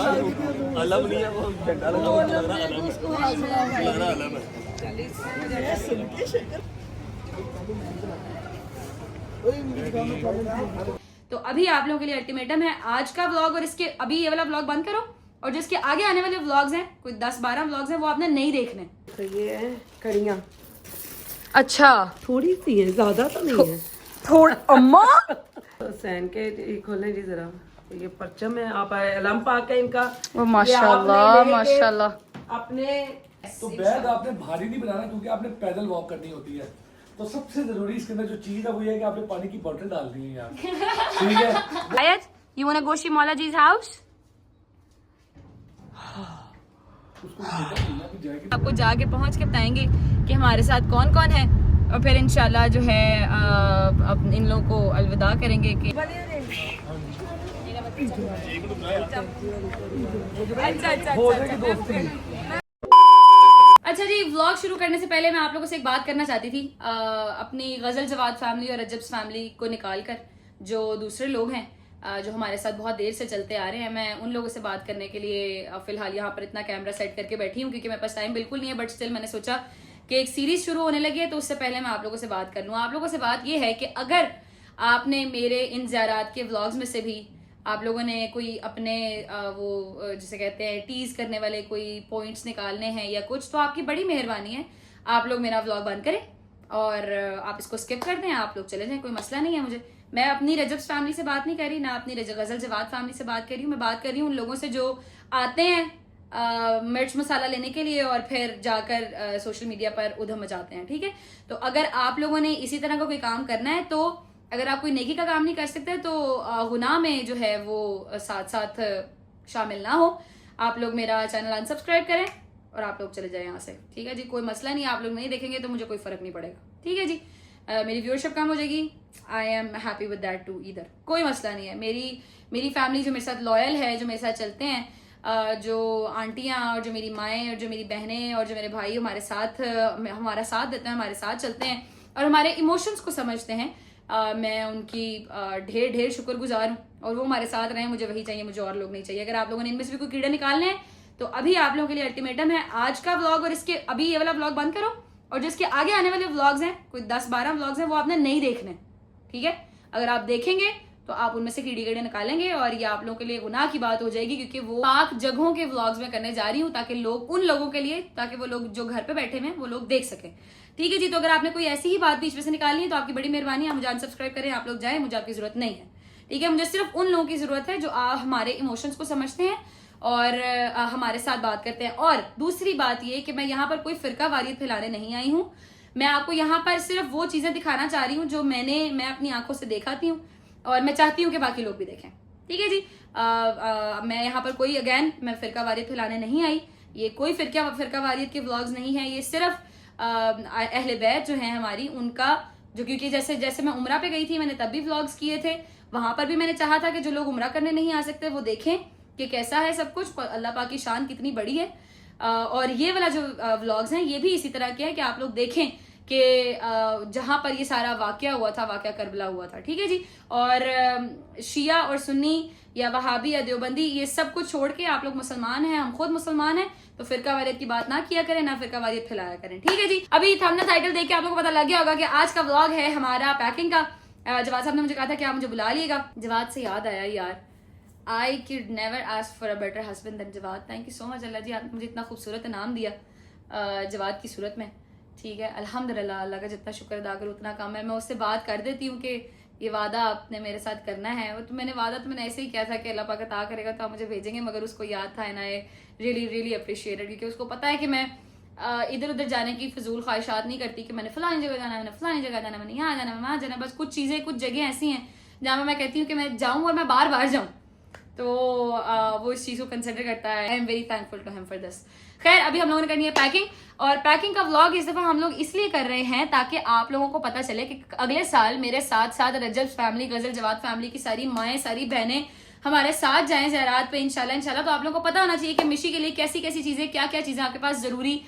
अलम नहीं है वो, झंडा लगा हुआ लग रहा अलम है, लग रहा अलम है। तो अभी आप लोगों के लिए अल्टीमेटम है, आज का व्लॉग और इसके अभी ये वाला व्लॉग बंद करो, और जिसके आगे आने वाले व्लॉग्स हैं, कोई 10-12 व्लॉग्स हैं, वो आपने नहीं देखने। तो ये है कड़ियाँ, अच्छा थोड़ी सी है, ज्यादा तो नहीं है। थोड़ा अम्मा तो सैन के ये खोलने जी जरा, ये परचम है, आप अलम पाक है इनका। वो माशाल्लाह माशाल्लाह। अपने तो बैग आपने भारी नहीं बनाना, क्योंकि आपने पैदल वॉक करनी होती है। तो सबसे जरूरी इसके अंदर जो चीज है वो ये है कि आपने पानी की बोतल डालनी है यार। ठीक है। आयत, you wanna go see Maula Ji's house? आपको जाके पहुंच के बताएंगे कि हमारे साथ कौन कौन है, और फिर इंशाल्लाह जो है अब इन लोगों को अलविदा करेंगे कि अच्छा जी, व्लॉग शुरू करने से पहले मैं आप लोगों से एक बात करना चाहती थी। अपनी गजल जवाद फैमिली और रजब्स फैमिली को निकाल कर जो दूसरे लोग हैं जो हमारे साथ बहुत देर से चलते आ रहे हैं, मैं उन लोगों से बात करने के लिए फिलहाल यहाँ पर इतना कैमरा सेट करके बैठी हूँ, क्योंकि मेरे पास टाइम बिल्कुल नहीं है। बट स्टिल मैंने सोचा कि एक सीरीज शुरू होने लगी है, तो उससे पहले मैं आप लोगों से बात कर लूँ। आप लोगों से बात ये है कि अगर आपने मेरे इन ज़ियारात के व्लॉग्स में से भी आप लोगों ने कोई अपने वो जिसे कहते हैं टीज करने वाले कोई पॉइंट्स निकालने हैं या कुछ, तो आपकी बड़ी मेहरबानी है, आप लोग मेरा व्लॉग बंद करें और आप इसको स्किप कर दें, आप लोग चले जाएं, कोई मसला नहीं है मुझे। मैं अपनी रजब्स फैमिली से बात नहीं कर रही, ना अपनी गजल जवाद फैमिली से बात कर रही हूँ। मैं बात कर रही हूँ उन लोगों से जो आते हैं मिर्च मसाला लेने के लिए और फिर जाकर सोशल मीडिया पर उधम मचाते हैं। ठीक है, तो अगर आप लोगों ने इसी तरह का कोई काम करना है, तो अगर आप कोई नेकी का काम नहीं कर सकते, तो गुनाह में जो है वो साथ साथ शामिल ना हो। आप लोग मेरा चैनल अनसब्सक्राइब करें और आप लोग चले जाएं यहाँ से। ठीक है जी, कोई मसला नहीं, आप लोग नहीं देखेंगे तो मुझे कोई फर्क नहीं पड़ेगा। ठीक है जी, मेरी व्यूअरशिप कम हो जाएगी, I am happy with that too इधर, कोई मसला नहीं है। मेरी फैमिली जो मेरे साथ लॉयल है, जो मेरे साथ चलते हैं, जो आंटियाँ और जो मेरी माएँ और जो मेरी बहनें और जो मेरे भाई हमारे साथ हमारा साथ देते हैं, हमारे साथ चलते हैं और हमारे इमोशंस को समझते हैं, मैं उनकी ढेर ढेर शुक्रगुजार हूँ, और वो हमारे साथ रहे। मुझे वही चाहिए, मुझे और लोग नहीं चाहिए। अगर आप लोगों ने इनमें से भी कोई कीड़े निकालने हैं, तो अभी आप लोगों के लिए अल्टीमेटम है, आज का व्लॉग और इसके अभी ये वाला व्लॉग बंद करो, और जिसके आगे आने वाले व्लॉग्स हैं, कोई 10-12 व्लॉग्स हैं, वो आपने नहीं देखने। ठीक है, अगर आप देखेंगे तो आप उनमें से कीड़े निकालेंगे, और ये आप लोगों के लिए गुनाह की बात हो जाएगी, क्योंकि वो पाक जगहों के व्लॉग्स में करने जा रही हूँ, ताकि लोग उन लोगों के लिए, ताकि वो लोग जो घर पे बैठे हुए वो लोग देख सके। ठीक है जी, तो अगर आपने कोई ऐसी ही बात बीच में से निकालनी है, तो आपकी बड़ी मेहरबानी, आप मुझे अनसब्सक्राइब करें, आप लोग जाएं, मुझे आपकी जरूरत नहीं है। ठीक है, मुझे सिर्फ उन लोगों की जरूरत है जो हमारे इमोशंस को समझते हैं और हमारे साथ बात करते हैं। और दूसरी बात ये कि मैं यहाँ पर कोई फिरका वारियत फैलाने नहीं आई हूँ, मैं आपको यहाँ पर सिर्फ वो चीजें दिखाना चाह रही हूँ जो मैं अपनी आंखों से देखाती हूँ, और मैं चाहती हूँ कि बाकी लोग भी देखें। ठीक है जी, मैं यहाँ पर कोई मैं फिरका वारियत फैलाने नहीं आई, ये कोई फिरका वारियत के व्लॉग्स नहीं है, ये सिर्फ अहले बैत जो है हमारी, उनका जो, क्योंकि जैसे मैं उम्रा पे गई थी, मैंने तब भी व्लॉग्स किए थे, वहां पर भी मैंने चाहा था कि जो लोग उम्रा करने नहीं आ सकते वो देखें कि कैसा है सब कुछ, अल्लाह पाक की शान कितनी बड़ी है। और ये वाला जो व्लॉग्स हैं, ये भी इसी तरह के हैं कि आप लोग देखें कि जहां पर ये सारा वाकया हुआ था, वाकया करबला हुआ था। ठीक है जी, और शिया और सुन्नी या वहाबी या देवबंदी, ये सब कुछ छोड़ के आप लोग मुसलमान हैं, हम खुद मुसलमान हैं, तो फिरका वारियत की बात ना किया करें, ना फिरका वारियत फैलाया करें। ठीक है जी, अभी थंबनेल टाइटल देख के आप लोगों को पता लग गया होगा कि आज का व्लॉग है हमारा पैकिंग का। जवाद साहब ने मुझे कहा था कि आप मुझे बुला लिएगा। जवाद से याद आया यार, I could never ask for a better husband than Jawad. Thank you so much Allah ji, आपने मुझे इतना खूबसूरत नाम दिया जवाद की सूरत में। ठीक है, अल्हम्दुलिल्लाह, अल्लाह का जितना शुक्र अदा करूँ उतना कम है। मैं उससे बात कर देती हूँ कि ये वादा आपने मेरे साथ करना है, तो मैंने ऐसे ही किया था कि अल्लाह पाक अता करेगा तो आप मुझे भेजेंगे, मगर उसको याद था, and I really really appreciated, क्योंकि उसको पता है कि मैं इधर उधर जाने की फिजूल ख्वाहिशात नहीं करती कि मैंने फलानी जगह जाना है, मैंने फलानी जगह जाना, मैंने यहाँ जाना, वहाँ जाना। बस कुछ चीज़ें, कुछ जगह ऐसी हैं जहाँ मैं कहती हूँ कि मैं जाऊँ और मैं बार बार जाऊँ, तो वो इस चीज़ को कंसिडर करता है। I am very thankful to him for this. खैर, अभी हम लोगों ने करनी है पैकिंग, और पैकिंग का व्लॉग इस दफा हम लोग इसलिए कर रहे हैं ताकि आप लोगों को पता चले कि अगले साल मेरे साथ साथ रजब फैमिली, गजल जवाद फैमिली की सारी माएँ, सारी बहनें हमारे साथ जाएं ज़ियारत पे इंशाल्लाह। तो आप लोगों को पता होना चाहिए कि मिशी के लिए कैसी कैसी चीजें, क्या क्या चीजें आपके पास जरूरी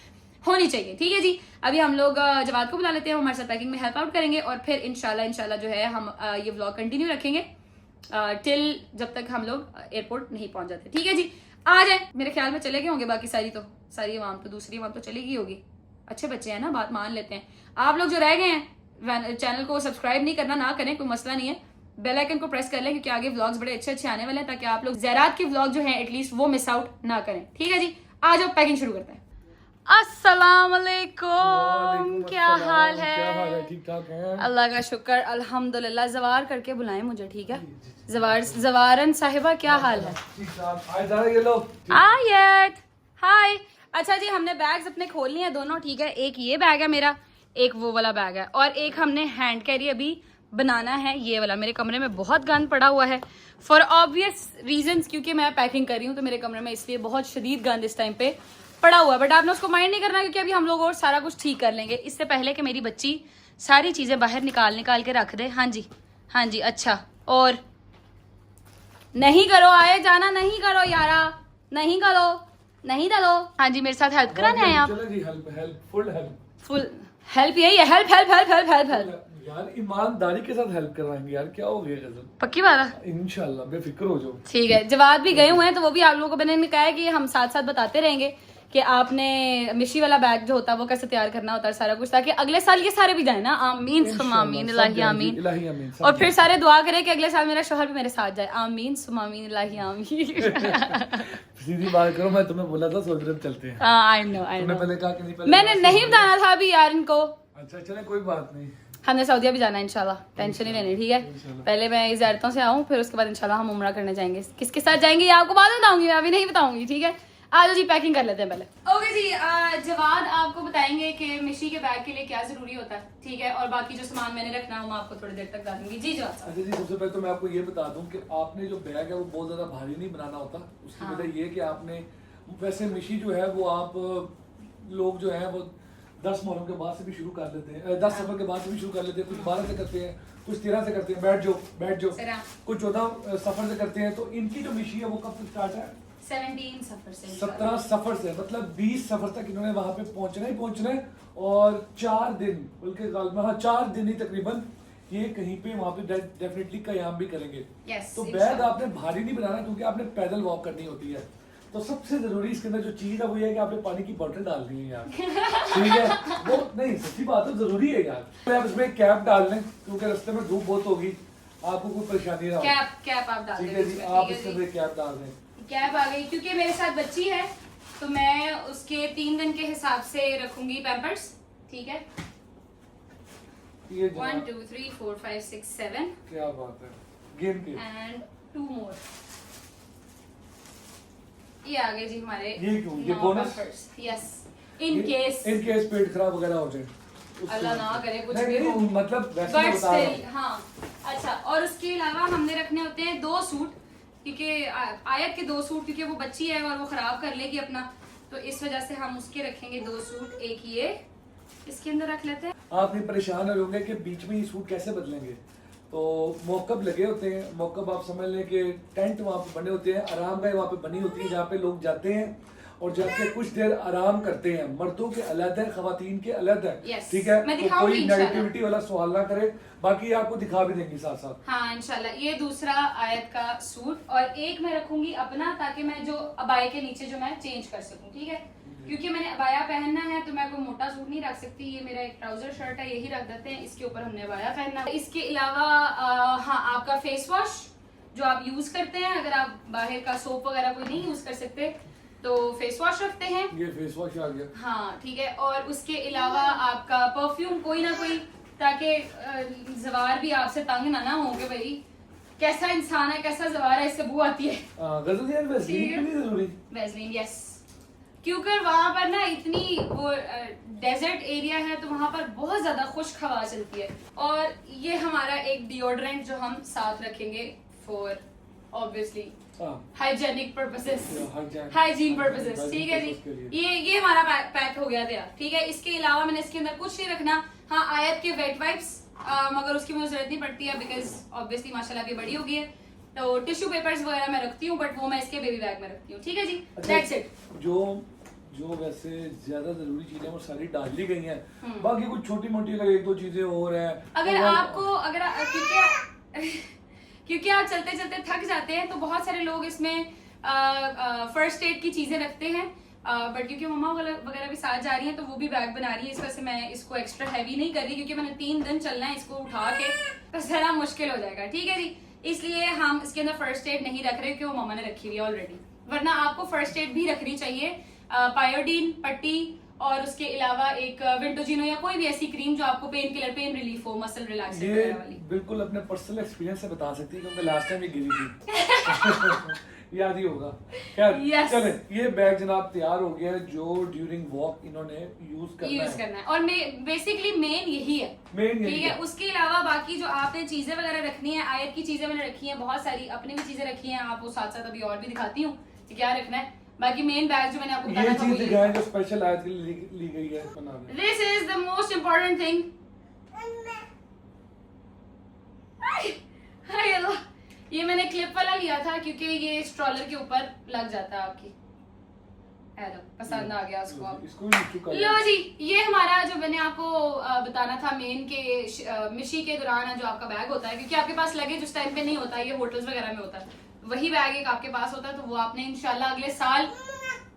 होनी चाहिए। ठीक है जी, अभी हम लोग जवाद को बुला लेते हैं, हमारे साथ पैकिंग में हेल्प आउट करेंगे, और फिर इंशाल्लाह जो है हम ये व्लॉग कंटिन्यू रखेंगे। टिल जब तक हम लोग एयरपोर्ट नहीं पहुंच जाते। ठीक है जी, आ जाए। मेरे ख्याल में चले गए होंगे बाकी सारी आवाम तो, दूसरी आवाम तो चली गई होगी। अच्छे बच्चे हैं ना, बात मान लेते हैं। आप लोग जो रह गए हैं चैनल को सब्सक्राइब नहीं करना, ना करें, कोई मसला नहीं है। बेल आइकन को प्रेस कर लें क्योंकि आगे व्लॉग्स बड़े अच्छे अच्छे आने वाले हैं, ताकि आप लोग ज़रात के व्लॉग जो हैं एटलीस्ट वो मिस आउट ना करें। ठीक है जी, आ जाओ, पैकिंग शुरू करते हैं। अस्सलाम वालेकुम, क्या हाल है? ठीक ठाक है, अल्लाह का शुक्र, अल्हम्दुलिल्लाह। जवार करके बुलाएं मुझे, ठीक है? जवारन साहिबा, क्या हाल है? आयत, हाय। अच्छा जी, हमने बैग्स अपने खोल लिए हैं दोनों, ठीक है? एक ये बैग है मेरा, एक वो वाला बैग है, और एक हमने हैंड कैरी अभी बनाना है, ये वाला। मेरे कमरे में बहुत गंद पड़ा हुआ है फॉर ऑब्वियस रीजंस, क्योंकि मैं पैकिंग कर रही हूँ तो मेरे कमरे में इसलिए बहुत शदीद गंद इस टाइम पे पड़ा हुआ है। बट आपने उसको माइंड नहीं करना, क्योंकि अभी हम लोग और सारा कुछ ठीक कर लेंगे। इससे पहले कि मेरी बच्ची सारी चीजें बाहर निकाल के रख दे। हाँ जी, हाँ जी। अच्छा, और नहीं करो, आए जाना नहीं करो यारा, नहीं करो, नहीं करो। हाँ जी, मेरे साथ हेल्प कराने आए आप? फुल हेल्प यही है, help help help help help help. यार ईमानदारी के साथ हेल्प करवाएंगे यार, क्या हो गया गजल? पक्की बात है, इंशाल्लाह, बेफिक्र हो जाओ। ठीक है। जवाब भी गए हुए हैं तो वो भी आप लोगों को मैंने कहा है कि हम साथ साथ बताते रहेंगे कि आपने मिशी वाला बैग जो होता है वो कैसे तैयार करना होता है, सारा कुछ, ताकि अगले साल ये सारे भी जाए ना। आमीन सुम्मा आमीन, इलाही आमीन। और फिर सारे दुआ करें कि अगले साल मेरा शौहर भी मेरे साथ जाए। आमीन सुम्मा आमीन, इलाही आमीन। सीधी बात करो, मैं तुम्हें बोला था सऊदी अरब चलते हैं। आई नो पहले कहा कि नहीं, पहले मैंने नहीं बताना था अभी यार इनको। अच्छा चले, कोई बात नहीं। हमने सऊदीया भी जाना है इंशाल्लाह, टेंशन नहीं लेनी, ठीक है? पहले मैं ज़ियारतों से आऊँ, फिर उसके बाद इंशाल्लाह हम उम्रा करने जाएंगे। किसके साथ जाएंगे ये आपको बाद में बताऊंगी, मैं अभी नहीं बताऊंगी, ठीक है? आज जी पैकिंग कर लेते हैं पहले। ओके जी, जवाद आपको बताएंगे कि मिशी के बैग के लिए क्या जरूरी होता है, ठीक है? और बाकी जो सामान मैंने रखना है मैं आपको थोड़ी देर तक बता दूंगी। जी जवाद साहब। अच्छा जी, सबसे पहले तो मैं आपको ये बता दूं कि आपने जो बैग है वो बहुत ज्यादा भारी नहीं बनाना होता। उसकी वजह ये कि आपने वैसे मिशी जो है वो आप लोग जो है वो 10 मुहर्रम के बाद से भी शुरू कर लेते हैं, 10 सफर के बाद से भी शुरू कर लेते हैं, कुछ 12 से करते हैं, कुछ 13 से करते हैं। बैठ जाओ। कुछ 14 सफर से करते हैं। तो इनकी जो मिशी है वो कब से स्टार्ट है? 17 सफर से, 17 सफर से, मतलब 20 सफर तक इन्होंने वहां पे पहुंचना है। और 4 दिन, बल्कि 4 दिन ही तकरीबन ये कहीं पे वहां पे डेफिनेटली कयाम भी करेंगे। तो बैग आपने भारी नहीं बनाना, क्योंकि आपने पैदल वॉक करनी होती है। तो सबसे जरूरी इसके अंदर जो चीज है वो ये है कि आपने पानी की बोतल डालनी है यार, ठीक है? वो नहीं, सच्ची बात है, जरूरी है यार। तो आप इसमें कैप डाल लें, क्योंकि रास्ते में धूप बहुत होगी, आपको कोई परेशानी ना हो। कैप आप डाल दें, ठीक है जी, आप इसके अंदर कैप डाल दें। कैप आ गई, क्योंकि मेरे साथ बच्ची है तो मैं उसके 3 दिन के हिसाब से रखूंगी पैम्पर्स, ठीक है? 1 2 3 4 5 6 7, क्या बात है, गेम के एंड 2 मोर। ये आ गए जी हमारे। ये क्यों? ये बोनस? यस, इन केस पेट खराब वगैरह हो जाए, अल्लाह ना करे कुछ नहीं, भी हो, मतलब वैसे बट मैं बता रहा स्टिल हूं। हाँ। अच्छा, और उसके अलावा हमने रखने होते हैं 2 सूट, क्योंकि आयत के 2 सूट, क्योंकि वो बच्ची है और वो खराब कर लेगी अपना, तो इस वजह से हम उसके रखेंगे 2 सूट। एक ये इसके अंदर रख लेते हैं। आप नहीं परेशान हो होंगे कि बीच में ये सूट कैसे बदलेंगे। तो मौकब लगे होते हैं, मौकब आप समझ लें कि टेंट वहाँ पे बने होते हैं, आरामगाह वहाँ पे बनी होती है, जहाँ पे लोग जाते हैं और जाके कुछ देर आराम करते हैं। मर्दों के अलग है, खवातीन के अलग है, ठीक है? तो कोई नेगेटिविटी वाला सवाल ना करे, बाकी आपको दिखा भी देंगे साथ साथ। हाँ इंशाल्लाह। ये दूसरा आयत का सूट, और एक मैं रखूंगी अपना, ताकि मैं जो अबाया के नीचे जो मैं चेंज कर सकूं, ठीक है? क्योंकि मैंने अबाया पहनना है तो मैं कोई मोटा सूट नहीं रख सकती। ये मेरा एक ट्राउजर शर्ट है, यही रख देते हैं, इसके ऊपर हमने अबाया पहनना है। इसके अलावा हाँ, आपका फेस वॉश जो आप यूज करते हैं, अगर आप बाहर का सोप वगैरह कोई नहीं यूज कर सकते तो फेस वॉश रखते हैं। ये फेस वॉश आ गया, हाँ ठीक है। और उसके अलावा आपका परफ्यूम कोई ना कोई, ताकि जवार भी आपसे तंग ना हो कि भाई कैसा इंसान है, कैसा जवार है, इससे बू आती है। गजल यार, वैसलीन नहीं जरूरी? वैसलीन यस, क्योंकि वहाँ पर ना इतनी वो डेजर्ट एरिया है तो वहाँ पर बहुत ज्यादा खुश्क हवा चलती है। और ये हमारा एक डिओड्रेंट जो हम साथ रखेंगे for obviously hygienic purposes, hygiene purposes, ठीक है जी? ये हमारा पैक हो गया था, ठीक है? इसके अलावा मैंने इसके अंदर कुछ नहीं रखना। हाँ, आयत के वेट वाइप्स, मगर उसकी मुझे जरूरत नहीं पड़ती है, बिकॉज ऑब्वियसली माशाल्लाह अभी बड़ी हो गई है। तो टिश्यू पेपर्स वगैरह मैं रखती हूँ, बट वो मैं इसके बेबी बैग में रखती हूँ, ठीक है जी? That's it. जो वैसे ज्यादा जरूरी चीजें वो सारी डाल ली गई हैं, बाकी कुछ छोटी मोटी अगर 1-2 चीजें और हैं, अगर आपको, अगर क्योंकि क्योंकि आप चलते चलते थक जाते हैं, तो बहुत सारे लोग इसमें फर्स्ट एड की चीजें रखते हैं, बट क्योंकि मम्मा वगैरह भी साथ जा रही हैं तो वो भी बैग बना रही है, इस वजह से मैं इसको एक्स्ट्रा हैवी नहीं कर रही, क्योंकि मैंने 3 दिन चलना है इसको उठा के, तो जरा मुश्किल हो जाएगा। ठीक है जी, इसलिए हम इसके अंदर फर्स्ट एड नहीं रख रहे, क्योंकि वो मम्मा ने रखी हुई है ऑलरेडी। वरना आपको फर्स्ट एड भी रखनी चाहिए, पायोडीन पट्टी, और उसके अलावा एक विंटोजिनो या कोई भी ऐसी क्रीम जो आपको पेन किलर, पेन रिलीफ हो, मसल रिलैक्सेशन ये वाली। बिल्कुल अपने पर्सनल एक्सपीरियंस से बता सकती है, क्योंकि लास्ट टाइम ये गिरी थी याद ही होगा। खैर Yes. चले, ये बैग जनाब तैयार हो गया है, जो ड्यूरिंग वॉक इन्होंने यूज करना है। और बेसिकली मेन यही है, मेन यही ठीक है। है। उसके अलावा बाकी जो आपने चीजें वगैरह रखनी है, आयत की चीजें मैंने रखी हैं बहुत सारी, अपनी भी चीजें रखी हैं, आपको साथ साथ अभी और भी दिखाती हूँ कि क्या रखना है। बाकी मेन बैग जो मैंने आपको ये बताया था चीज दिखाएं जो स्पेशल आयत के लिए ली गई है बना में। This is the most important thing. हाय अल्लाह, ये मैंने क्लिप वाला लिया था क्योंकि ये स्ट्रॉलर के ऊपर लग जाता है आपकी। हेलो, पसंद आ गया उसको आप। इसको भी चुका लो जी, ये हमारा जो मैंने आपको बताना था मेन के मिशी के दौरान जो आपका बैग होता है, क्योंकि आपके पास लगेज उस टाइम पे नहीं होता, ये होटल्स वगैरह में होता है, वही बैग एक आपके पास होता है। तो वो आपने इंशाल्लाह अगले साल,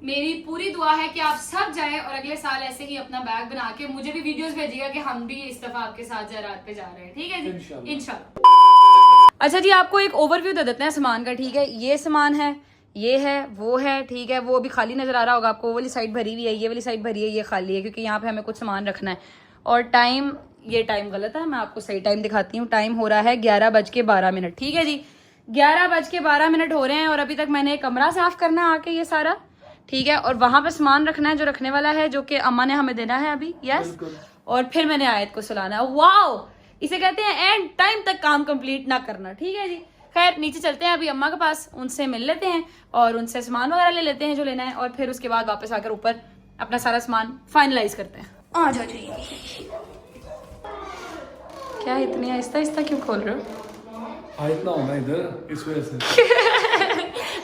मेरी पूरी दुआ है कि आप सब जाएं और अगले साल ऐसे ही अपना बैग बना के मुझे भी वीडियोस भेजिएगा कि हम भी इस दफा आपके साथ ज़रात पे जा रहे हैं। ठीक है जी, इंशाल्लाह। अच्छा जी, आपको एक ओवरव्यू दे देते हैं सामान का। ठीक है, ये सामान है, ये है, वो है, ठीक है। वो अभी खाली नजर आ रहा होगा आपको, वो वाली साइड भरी हुई है, ये वाली साइड भरी है, ये खाली है, क्योंकि यहाँ पे हमें कुछ सामान रखना है। और टाइम, ये टाइम गलत है, मैं आपको सही टाइम दिखाती हूँ। टाइम हो रहा है 11:12। ठीक है जी, 11:12 हो रहे हैं, और अभी तक मैंने कमरा साफ करना है आके ये सारा, ठीक है। और वहां पे सामान रखना है जो रखने वाला है, जो कि अम्मा ने हमें देना है अभी। यस, और फिर मैंने आयत को सुलाना है। वाओ, इसे कहते हैं एंड टाइम तक काम कंप्लीट ना करना। ठीक है जी, खैर नीचे चलते हैं अभी अम्मा के पास, उनसे मिल लेते हैं और उनसे सामान वगैरह ले लेते हैं जो लेना है, और फिर उसके बाद वापस आकर ऊपर अपना सारा सामान फाइनलाइज करते हैं। आ जाओ जी। क्या इतनी आहिस्ता आहिस्ता क्यों खोल रहे हो? आयत ना होना इधर, इस वजह से।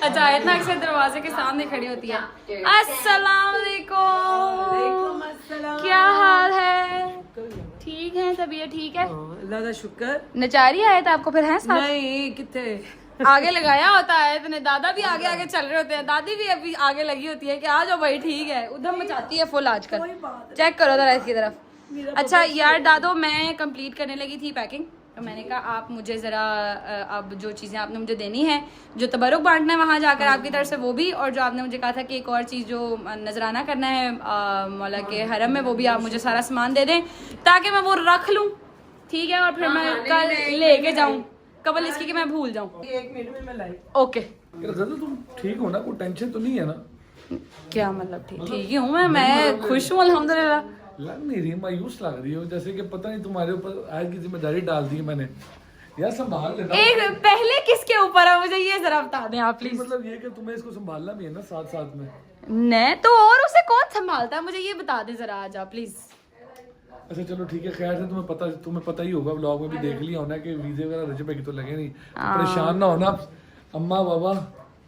अच्छा, आयत ना अक्सर दरवाजे के सामने खड़ी होती है। अस्सलाम वालेकुम, क्या हाल है? ठीक है, तबीयत ठीक है? अल्लाह दा शुक्र। नचारी आयत आपको फिर है साथ? नहीं, कितने आगे लगाया होता है इतने, दादा भी आगे आगे चल रहे होते हैं, दादी भी अभी आगे लगी होती है कि आ जाओ भाई, ठीक है। उधम मचाती है फुल आजकल, चेक करो जरा इसकी तरफ। अच्छा यार दादो, मैं कंप्लीट करने लगी थी पैकिंग, तो मैंने कहा आप मुझे ज़रा अब जो चीज़ें आपने मुझे देनी है, जो तबरुक बांटना है वहाँ जाकर आपकी तरफ से, वो भी, और जो आपने मुझे कहा था कि एक और चीज़ जो नजराना करना है मौला के हरम में, वो भी आप मुझे सारा सामान दे दें ताकि मैं वो रख लूँ, ठीक है। और फिर मैं कल लेके जाऊँ, कबल इसकी कि मैं भूल जाऊँ। 1 मिनट में मैं लाई। ओके, तुम ठीक हो ना, कोई टेंशन तो नहीं है ना? क्या मतलब ठीक ही हूँ मैं खुश हूँ अल्हम्दुलिल्लाह। लग नहीं रही, मायूस लग रही हो, जैसे कि पता नहीं तुम्हारे ऊपर आज की जिम्मेदारी डाल दी है मैंने। यार संभाल लेना। एक पहले किसके ऊपर है, मुझे ये जरा बता दें आप प्लीज। मतलब ये कि तुम्हें इसको संभालना भी है ना साथ साथ में। नहीं तो और उसे कौन संभालता है, मुझे ये बता दे जरा आज आप प्लीज। अच्छा चलो ठीक है, खैर से तुम्हें पता ही होगा, व्लॉग में भी देख लिया होना कि वीजे वगैरह रजब भाई की तो लगे नहीं। परेशान ना होना, अम्मा बाबा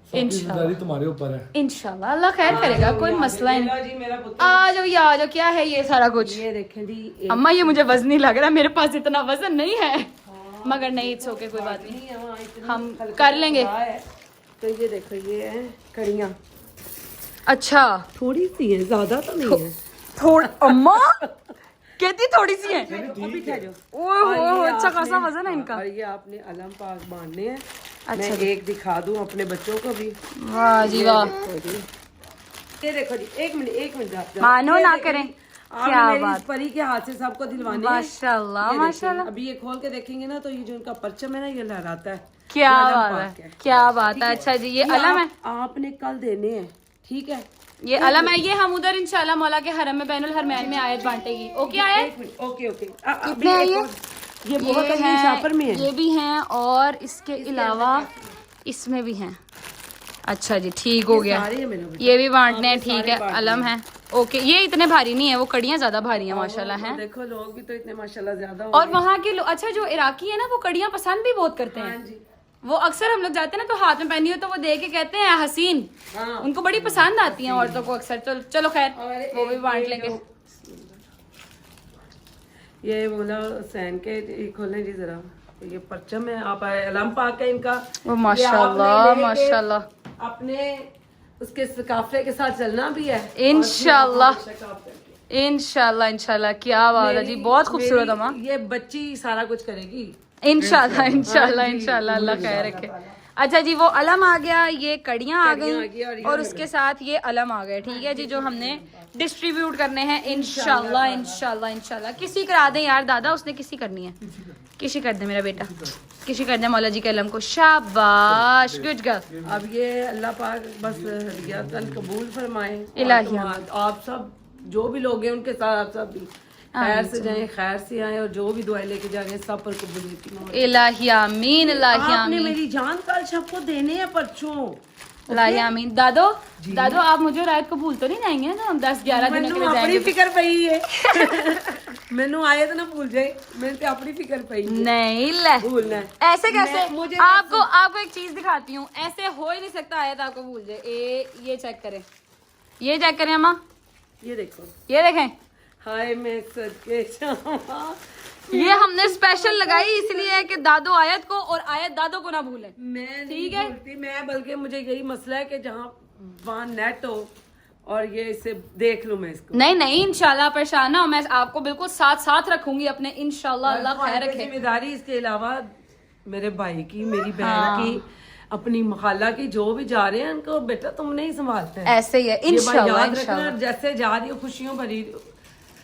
सबकी जिम्मेदारी तुम्हारे ऊपर है। इंशाल्लाह अल्लाह खैर करेगा, कोई मसला ही नहीं। जी मेरा पुत्र, आ जाओ या आ जाओ, क्या है ये सारा कुछ? ये देखें जी। अम्मा ये मुझे वजन नहीं लग रहा, मेरे पास इतना वजन नहीं है, मगर नहीं इट्स ओके, कोई बात नहीं, हम कर लेंगे। तो ये देखो, ये है कड़ियाँ, अच्छा थोड़ी सी है, ज्यादा तो नहीं है। थोड़ी अम्मा कहती थोड़ी सी है, अभी खा जाओ। ओहो अच्छा खासा वजन है इनका। और ये आपने अलम पाक बांधने हैं। अच्छा मैं एक दिखा दूं अपने बच्चों को भी। वाह जी वाह, ये देखो जी, एक मिनट मानो ना करें, क्या मेरी बात, इस परी के हाथ से सबको दिलवाने हैं। माशाल्लाह ये माशाल्लाह, देखें, अभी ये खोल के देखेंगे ना तो ये जो इनका परचम है ना, ये लहराता है। क्या ये अलम बात पाक है, क्या बात है। अच्छा जी, ये अलम है, आपने कल देने हैं, ठीक है? ये अलम है, ये हम उधर इंशाल्लाह मौला के हरम में बैनुल हरमैन में आयत बांटेगी। ओके आयत, ओके कितने है ये बहुत अमीर शापर में है। ये भी हैं, और इसके अलावा इसमें भी हैं। अच्छा जी ठीक हो गया, ये भी बांटने हैं, ठीक है। अलम है, ओके। ये इतने भारी नहीं है, वो कड़ियाँ ज्यादा भारी हैं माशाल्लाह हैं। देखो लोग भी तो इतने माशाल्लाह ज्यादा। और वहाँ के लोग, अच्छा जो इराकी है ना, वो कड़ियाँ पसंद भी बहुत करते हैं। वो अक्सर हम लोग जाते हैं ना, तो हाथ में पहनी हो तो वो देख के कहते हैं हसीन, उनको बड़ी पसंद आती हैं औरतों को अक्सर। चलो खैर वो भी बांट लेंगे। ये बोला हुसैन के खोलें जी जरा। ये परचम है, आप अलम पाक है इनका। वो माशाल्लाह ये आपने लेके माशाल्लाह अपने उसके काफले के साथ चलना भी है इंशाल्लाह इंशाल्लाह इंशाल्लाह। क्या बात है जी, बहुत खूबसूरत अम्मा। ये बच्ची सारा कुछ करेगी इंशाल्लाह इंशाल्लाह इंशाल्लाह, अल्लाह खैर रखे। अच्छा जी, वो अलम आ गया, ये कड़ियाँ आ गई और उसके साथ ये अलम आ गए। ठीक है जी, जो हमने डिस्ट्रीब्यूट करने हैं इंशाल्लाह इंशाल्लाह इंशाल्लाह। किसी करा दें यार दादा, उसने किसी करनी है, किसी कर दे मेरा बेटा, किसी कर दे मौला जी के अलम को। शाबाश, गुड गर्ल। अब ये अल्लाह पाक बस हदियातन कबूल फरमाए। इलाही आप सब जो भी लोग हैं उनके साथ आप सब भी खैर से जाएं, खैर से आए, और जो भी दुआएं लेके जा रहे हैं सब पर कबूलियत की मोहर। इलाही आमीन इलाही आपने आमीन मेरी जान कल सबको देने हैं परचों। इलाही आमीन। दादो दादो, आप मुझे रात को भूल तो नहीं जाएंगे ना? हम 10-11 दिन के लिए अपनी जाएंगे। फिक्र पई है मैनू आए तो ना भूल जाए, मैंने तो अपनी फिक्र पई है। नहीं ले भूलना है ऐसे कैसे? मुझे आपको एक चीज दिखाती हूँ, ऐसे हो ही नहीं सकता आयत आपको भूल जाए। ये चेक करें, ये चेक करें अम्मा, ये देखो, ये देखें, हाय मैं सदके जावा। ये हमने स्पेशल लगाई इसलिए है कि दादो आयत को और आयत दादो को ना भूले। मैं नहीं ठीक है। भूलती, मैं बल्कि मुझे यही मसला है कि जहाँ वहाँ नेट हो और ये इसे देख लूं मैं इसको। नहीं नहीं इंशाल्लाह, परेशान ना हो, मैं आपको बिल्कुल साथ साथ रखूंगी अपने, इंशाल्लाह अल्लाह खैर रखे। जिम्मेदारी इसके अलावा मेरे भाई की, मेरी बहन की, अपनी मखाला की, जो भी जा रहे हैं उनको बेटा तुम नहीं संभालते हैं। ऐसे ही है ये बात इंशाल्लाह याद रखना, इंशाल्लाह। जैसे जा रही हो खुशियों भरी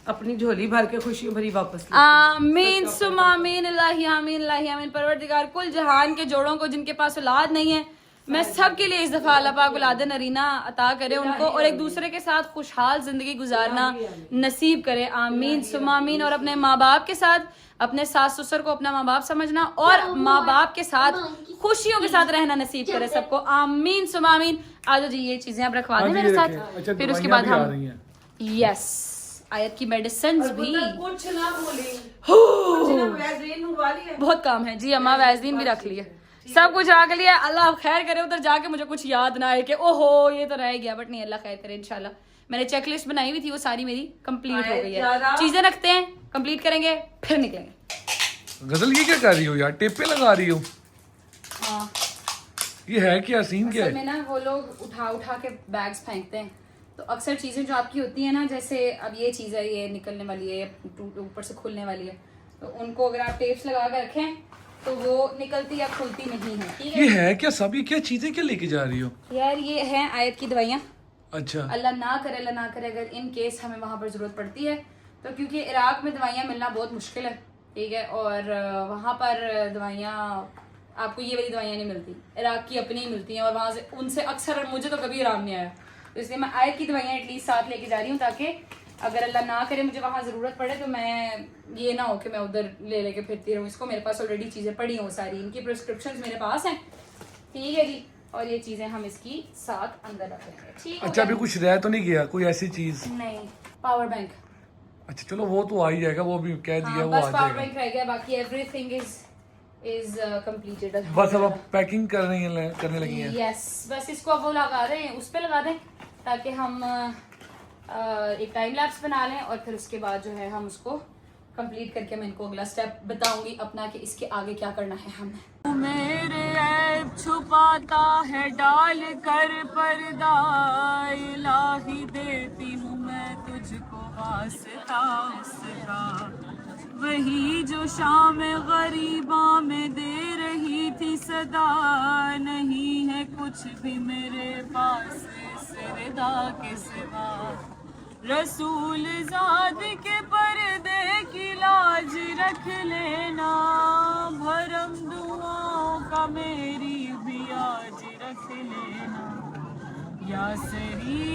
अपनी झोली भर के खुशियों भरी वापस आमीन सुम्मा आमीन इलाही आमीन इलाही आमीन। परवरदिगार कुल जहान के जोड़ों को जिनके पास औलाद नहीं है, मैं सब के लिए इस दफा अल्लाह पाक औलाद नरीना अता करे उनको, और एक दूसरे के साथ खुशहाल जिंदगी गुजारना नसीब करे। आमीन सुम्मा आमीन। और अपने माँ बाप के साथ, अपने सास ससुर को अपना माँ बाप समझना और माँ बाप के साथ खुशियों के साथ रहना नसीब करे सबको। आमीन सुम्मा आमीन। आज जी ये चीजें आप रखवा दें मेरे साथ, फिर उसके बाद हम यस आयत की मेडिसिन भी कुछ ना बोली। बहुत काम है जी अम्मा, वैज़लीन भी रख लिया, सब कुछ रख लिया। अल्लाह खैर करे उधर जाके मुझे कुछ याद ना आए कि ओहो ये तो रह गया, बट नहीं अल्लाह खैर करे इंशाल्लाह। मैंने चेकलिस्ट बनाई हुई थी, वो सारी मेरी कंप्लीट हो गई है। चीजें रखते हैं, कंप्लीट करेंगे, फिर निकलेंगे। गजल ये क्या कर रही हो यार, टेपे लगा रही हो? हाँ ये है क्या सीन, क्या असल है? में ना वो लोग उठा के बैग्स फेंकते हैं, तो अक्सर चीज़ें जो आपकी होती है ना, जैसे अब ये चीज़ है, ये निकलने वाली है, ऊपर से खुलने वाली है, तो उनको अगर आप टेप्स लगा कर रखें तो वो निकलती या खुलती नहीं है। ठीक ये है है क्या सब, ये क्या चीजें क्या लेके जा रही हो? यार, ये है आयत की दवाइयाँ। अच्छा, अल्लाह ना करे अगर इन केस हमें वहाँ पर ज़रूरत पड़ती है तो, क्योंकि इराक में दवाइयाँ मिलना बहुत मुश्किल है। ठीक है, और वहाँ पर दवाइयाँ आपको ये वाली दवाइयाँ नहीं मिलती, इराक की अपनी ही मिलती हैं, और वहाँ से उनसे अक्सर मुझे तो कभी आराम नहीं आया, तो इसलिए मैं आयत की दवाइयाँ एटलीस्ट साथ लेके जा रही हूँ, ताकि अगर अल्लाह ना करे मुझे वहाँ ज़रूरत पड़े तो मैं ये ना हो कि मैं उधर ले लेके फिरती रहूँ। इसको मेरे पास ऑलरेडी चीज़ें पड़ी हों सारी, इनकी प्रिस्क्रिप्शंस मेरे पास हैं। ठीक है जी, और ये चीज़ें हम इसकी साथ अंदर रख लेंगे। ठीक अच्छा अभी कुछ रह तो नहीं गया कोई ऐसी चीज? नहीं, पावर बैंक। अच्छा चलो वो तो आ ही जाएगा, वो भी कह दिया, वो बस आ पावर जाएगा। बैंक रह गया, बाकी एवरीथिंग इज कंप्लीटेड। बस अब आप पैकिंग करने लगी हैं? यस, बस इसको अब वो लगा रहे हैं, उस पे लगा दें ताकि हम एक टाइम लैप्स बना लें, और फिर उसके बाद जो है हम उसको कंप्लीट करके मैं इनको अगला स्टेप बताऊंगी अपना कि इसके आगे क्या करना है हमें। मेरे ऐब छुपाता है डाल कर पर्दा, इलाही देती हूँ मैं तुझको वास्ता उसका, वही जो शाम गरीबा में दे रही थी सदा, नहीं है कुछ भी मेरे पास सिरदा के सिवा, रसूल ज़ाद के पर्दे की लाज रख लेना, भरम दुआओं का मेरी भी आज रख लेना, या सरी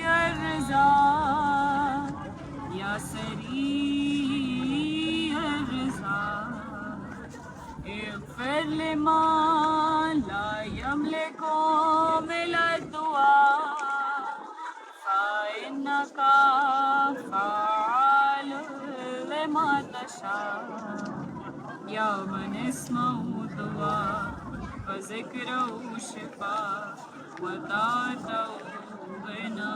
अर्ज़ा या सरी अर्ज़ा, इग़फ़िर लिमा ला यमलिकु मिला दुआ, फ़इन्नका फ़अलु लिमा तशा, या मन इस्महु दुआ व ज़िक्रुहु शिफ़ा व तातहु ग़िना।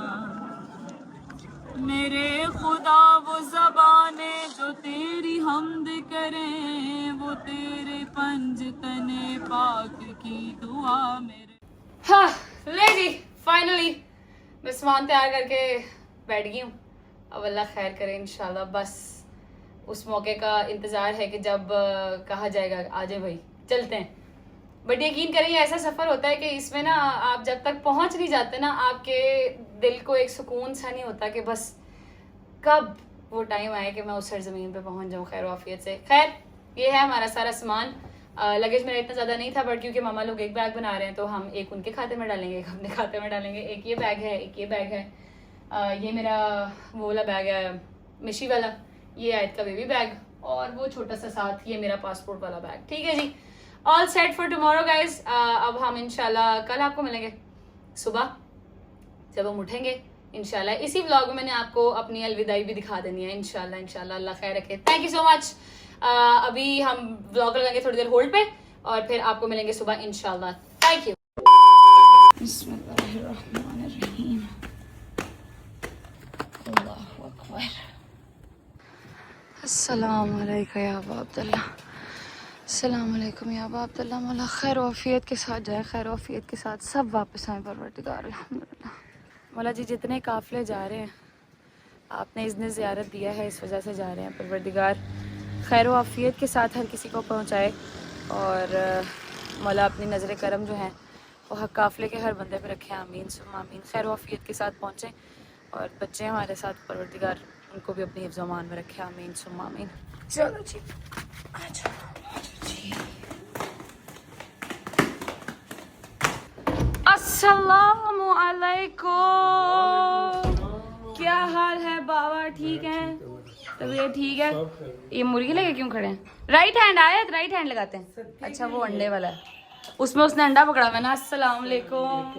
मेरे खुदा वो ज़बाने जो तेरी हमद करें वो तेरे पंजतने पाक की दुआ मेरे। हाँ ले जी, फाइनली मैं सामान तैयार करके बैठ गई हूँ। अब अल्लाह खैर करे इंशाल्लाह। बस उस मौके का इंतज़ार है कि जब कहा जाएगा आ जाए भाई चलते हैं। बट यकीन करें ये ऐसा सफ़र होता है कि इसमें ना आप जब तक पहुँच नहीं जाते ना आपके दिल को एक सुकून सा नहीं होता कि बस कब वो टाइम आए कि मैं उस सरजमीन पे पहुँच जाऊँ खैर वाफियत से। खैर ये है हमारा सारा सामान। लगेज मेरा इतना ज़्यादा नहीं था बट क्योंकि मामा लोग एक बैग बना रहे हैं तो हम एक उनके खाते में डालेंगे, एक अपने खाते में डालेंगे। एक ये बैग है, एक ये बैग है। ये मेरा वो वाला बैग है मिशी वाला, ये आयत का बेबी बैग, और वो छोटा सा साथ ये मेरा पासपोर्ट वाला बैग। ठीक है जी, all set for tomorrow guys. अब हम इंशाल्लाह कल आपको मिलेंगे सुबह जब हम उठेंगे इंशाल्लाह। इसी व्लॉग में मैंने आपको अपनी अलविदाई भी दिखा देनी है इंशाल्लाह। इंशाल्लाह अल्लाह खैर रखे। Thank you so much. अभी हम व्लॉग लगाएंगे थोड़ी देर होल्ड पे और फिर आपको मिलेंगे सुबह इंशाल्लाह। Thank you. बिस्मिल्लाहिर्रहमानिर्रहीम। अल्लाहु अकबर। अस्सलाम वालेकुम या अबा अब्दुल्ला। अस्सलाम वालेकुम या अबा अब्दुल्ला। मौला खैर वफियत के साथ जाए, खैर वफियत के साथ सब वापस आए परवरदिगार अल्हम्दुलिल्लाह। मौला जी जितने काफ़िले जा रहे हैं आपने इज़्न ज़ियारत दिया है, इस वजह से जा रहे हैं। परवरदिगार खैर वफियत के साथ हर किसी को पहुँचाए और मौला अपनी नज़र करम जो है वो हक काफ़िले के हर बंदे पे रखे। आमीन सुम्मा आमीन। खैर वफियत के साथ पहुँचें और बच्चे हमारे साथ परवरदिगार उनको भी अपनी हिफ्ज़ अमान में रखे। आमीन सुम्मा आमीन। चलो जी अस्सलामु अलैकुम। क्या हाल है बाबा? ठीक है, तबीयत ठीक है? ये मुर्गी लेके क्यों खड़े हैं? राइट हैंड आया, राइट हैंड लगाते हैं। अच्छा वो अंडे वाला है, उसमें उसने अंडा पकड़ा हुआ है ना। अस्सलाम वालेकुम।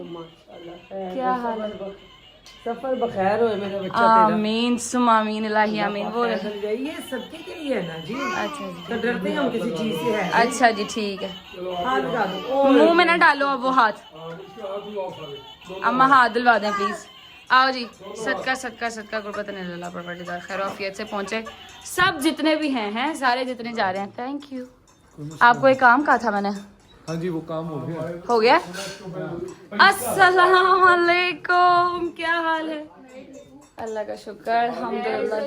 क्या हाल है? सफर बखैर हो मेरा बच्चा तेरा। आमीन सुम्मा आमीन इलाही आमीन। वो ये सबके के लिए है ना जी। अच्छा जी, तो डरते हैं हम किसी चीज से है। अच्छा जी ठीक है। हाथ लगा दो। मुंह में ना डालो अब वो हाथ। अम्मा हाथ दिलवा दें प्लीज। आओ जी, सदका सदका सदका गुरबत अल्लाह परवरदिगार खैर आफियत से पहुंचे सब जितने भी हैं सारे जितने जा रहे हैं। Thank you. आपको एक काम कहा था मैंने। हाँ जी वो काम हो गया। हो गया। अस्सलाम वालेकुम। क्या हाल है? अल्लाह का शुक्र अल्हम्दुलिल्लाह।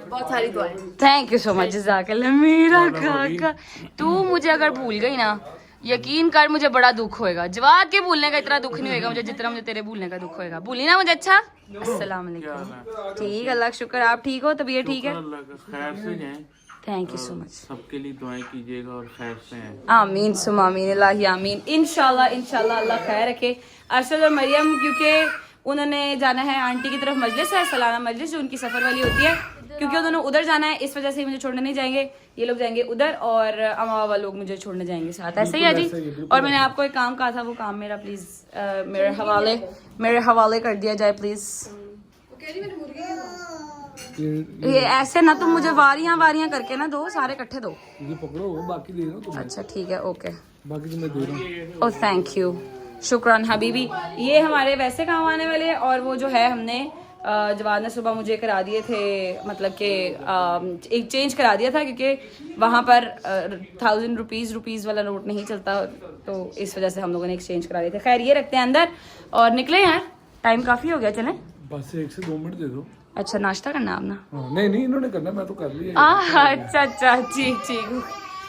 बहुत सारी दुआएं। थैंक यू सो मच जज़ाकल्लाह। मेरा काका तू मुझे अगर भूल गई ना यकीन कर मुझे बड़ा दुख होएगा। जवाब के भूलने का इतना दुख नहीं होएगा मुझे जितना मुझे तेरे भूलने का दुख होएगा। भूली ना मुझे? अच्छा अस्सलाम वालेकुम। ठीक अल्लाह का शुक्र। आप ठीक हो? तबीयत ठीक है? खैर से जाएं। Thank you so much. सबके लिए दुआएं कीजिएगा और खैर से हैं। आमीन सुम्मा आमीन इलाही आमीन। इंशाल्लाह इंशाल्लाह अल्लाह खैर रखे। अरशद और मरियम क्योंकि उन्होंने जाना है आंटी की तरफ, मजलिस है सालाना मजलिस जो उनकी सफ़र वाली होती है, क्योंकि उन्होंने उधर जाना है इस वजह से मुझे छोड़ने नहीं जाएंगे। ये लोग जाएंगे उधर और अम्मा बाबा लोग मुझे छोड़ने जाएंगे साथ। ऐसे ही है जी। और मैंने आपको एक काम कहा था, वो काम मेरा प्लीज़ मेरे हवाले कर दिया जाए प्लीज़। ये ऐसे ना तुम मुझे वारियां करके ना दो, सारे इकट्ठे दो। ये पकड़ो बाकी दे दो। अच्छा ठीक है ओके। बाकी तो मैं दे रहा हूँ। ओह थैंक यू शुक्रान हबीबी। ये हमारे वैसे काम आने वाले हैं और वो जो है हमने जवाद ने सुबह मुझे करा दिए थे, मतलब कि एक चेंज करा दिया था क्योंकि वहाँ पर 1000 रुपीज़ वाला नोट नहीं चलता, तो इस वजह से हम लोगों ने एक्सचेंज करा दिए थे। खैर ये रखते हैं अंदर और निकले यार, टाइम काफ़ी हो गया। चलें बस 1 से 2 मिनट दे दो। अच्छा नाश्ता करना आपने? नहीं इन्होंने करना, मैं तो कर लिया। अच्छा ठीक।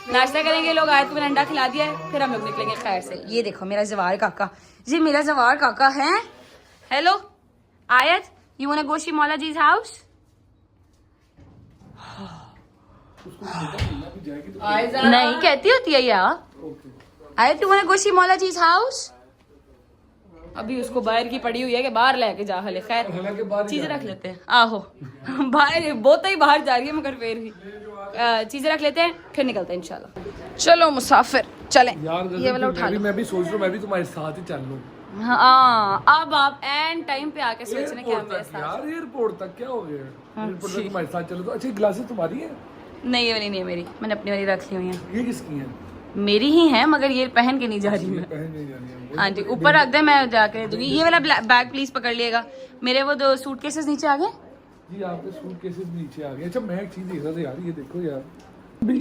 नाश्ता करेंगे लोग। आयत को मैंने अंडा खिला दिया है, फिर हम लोग निकलेंगे खैर से। ये देखो मेरा जवार काका, जी मेरा जवार काका है। Hello Ayat, you want to go she Maula जी's हाउस? नहीं कहती होती है यार। Ayat you want to go she Maula जी's हाउस? अभी उसको बाहर की पड़ी हुई है कि बाहर लेके जा। हले खैर चीजें रख लेते हैं। आहो बाहर बहुत ही बाहर जा रही है मगर फिर भी चीजें रख लेते हैं फिर निकलते हैं इंशाल्लाह। चलो मुसाफिर चलें। ये वाला उठा लो। मैं भी सोच रहा हूँ मैं भी तुम्हारे साथ ही चल लूँ। हाँ अब आप एंड टाइम पे आके सोचने क्या मेरे साथ। यार एयरपोर्ट तक क्या हो गया? एयरपोर्ट तक तुम्हारे साथ चलो तो। अच्छा ग्लासेस तुम्हारी है? नहीं ये वाली नहीं है मेरी, मैंने अपनी वाली रख ली हुई है। ये किसकी है? मेरी ही है मगर ये पहन के नहीं जा रही मैं। पहन नहीं जानी है। हाँ जी ऊपर रख दे, मैं जाके दूंगी। ये वाला बैग प्लीज पकड़ लिएगा। मेरे वो 2 सूटकेसेस नीचे आ गए, जी आपके सूट केसेस नीचे आ गए। अच्छा मैं एक चीज देख रहा था यार, ये देखो यार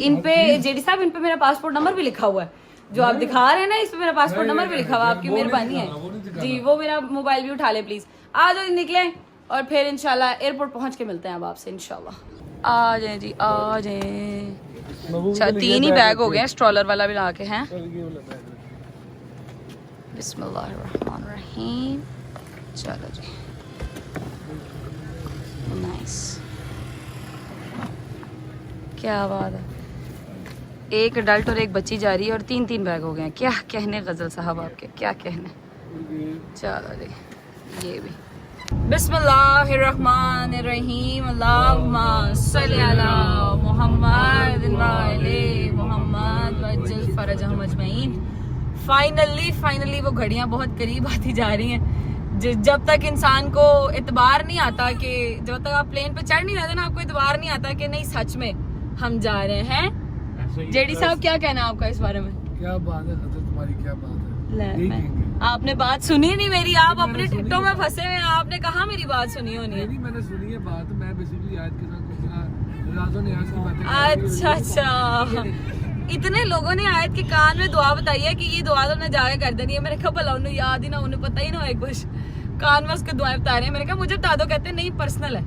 इन पे जेडी साहब, इन पे मेरा पासपोर्ट नंबर भी लिखा हुआ है, जो आप दिखा रहे हैं ना, इस पे मेरा पासपोर्ट नंबर भी लिखा हुआ है। आपकी मेहरबानी है जी, वो मेरा मोबाइल भी उठा ले प्लीज। आ जाओ निकले और फिर इंशाल्लाह एयरपोर्ट पहुंच के मिलते हैं अब आपसे इंशाल्लाह। आ जाए जी, आ जाए। अच्छा 3 ही बैग हो गए, स्ट्रॉलर वाला भी ला के हैं। बिस्मिल्लाहिर्रहमानिर्रहीम। चलो जी, नाइस, क्या बात है। एक अडल्ट और एक बच्ची जा रही है और 3 बैग हो गए हैं। क्या कहने गजल साहब आपके, क्या कहने। चलो जी, ये भी बिस्मिल्लाहिर्रहमानिर्रहीम। अल्लाहुम्मा सल्ली अला मुहम्मद व आले मुहम्मद वज्जल फरजहुम अजमईन। फाइनली वो घड़ियां बहुत करीब आती जा रही हैं। जब तक इंसान को इतबार नहीं आता कि, जब तक आप प्लेन पे चढ़ नहीं रहते ना, आपको इतबार नहीं आता कि नहीं सच में हम जा रहे हैं। जेडी साहब क्या कहना है आपका इस बारे में? क्या बात है हजरत, तुम्हारी क्या बात है। आपने बात सुनी नहीं मेरी, आप अपने टिकटों में फंसे हुए हैं। आपने कहा मेरी बात सुनी होनी है। नहीं मैंने सुनी है बात, मैं बेसिकली आज के साथ कुछ राजों ने आज की बातें अच्छा, इतने लोगों ने आयत के कान में दुआ बताई है कि ये दुआ तो उन्हें जाके कर देनी है। मैंने कहा भला उन्हें याद ही ना, उन्हें पता ही ना हो कुछ, कान में उसके दुआएं बता रहे हैं। मैंने कहा मुझे बता दो, कहते नहीं पर्सनल है।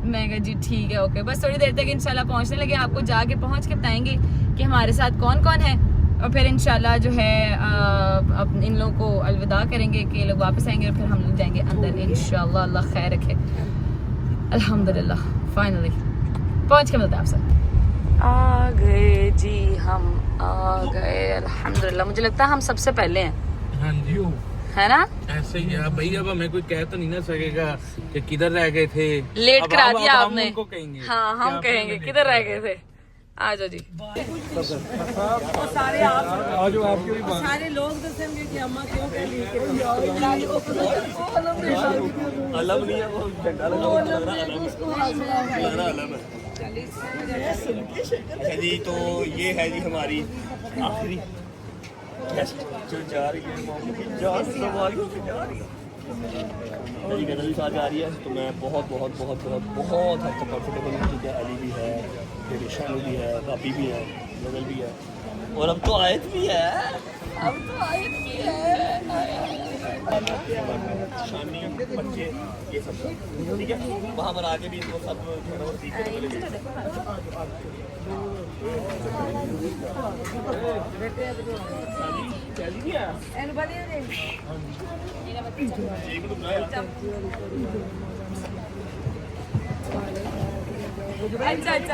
मैं कहा जी ठीक है ओके। बस थोड़ी देर तक इंशाल्लाह पहुंचने लगे, आपको जाके पहुंच के बताएंगे कि हमारे साथ कौन कौन है, और फिर इंशाल्लाह जो है अब इन लोगों को अलविदा करेंगे कि ये लोग वापस आएंगे और फिर हम लोग जाएंगे अंदर इंशाल्लाह। अल्लाह खैर रखे। अल्हम्दुलिल्लाह फाइनली पहुंच के मिलते हैं आपसे। आ गए जी, हम आ गए अल्हम्दुलिल्लाह। मुझे लगता है हम सबसे पहले हैं। हाँ जी, है ना? ऐसे ही है भाई। अब हमें कोई कह तो नहीं ना सकेगा कि किधर रह गए थे, लेट करा दिया आपने। उनको कहेंगे, हाँ हम कहेंगे किधर रह गए थे। आ जाओ जी। सारे आप आज आपके भी बात सारे लोग दसेंगे कि अम्मा क्यों कह ली कि अलम नहीं है वो, झंडा लगा हुआ लग रहा अलम है। अच्छा जी, तो ये है जी हमारी आखिरी गेस्ट जो जा रही है, मोहम्मद की जान सवारी से जा रही है। मेरी गजल भी साथ जा रही है, तो मैं बहुत बहुत बहुत बहुत बहुत हद तक कंफर्टेबल हूँ। ठीक है, अली भी है, मेरी शानू भी है, बापी भी है, गजल भी है, और अब तो आयत भी है, अब तो आयत भी है। शानी बच्चे ये सब ठीक है, वहाँ पर आके भी इनको सब जो है सीखने को मिलेगा।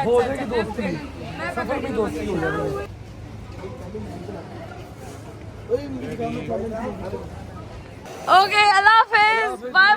हो जाएगी दोस्ती, सफर में दोस्ती हो जाएगी। ओके, अल्लाह हाफिज, बाय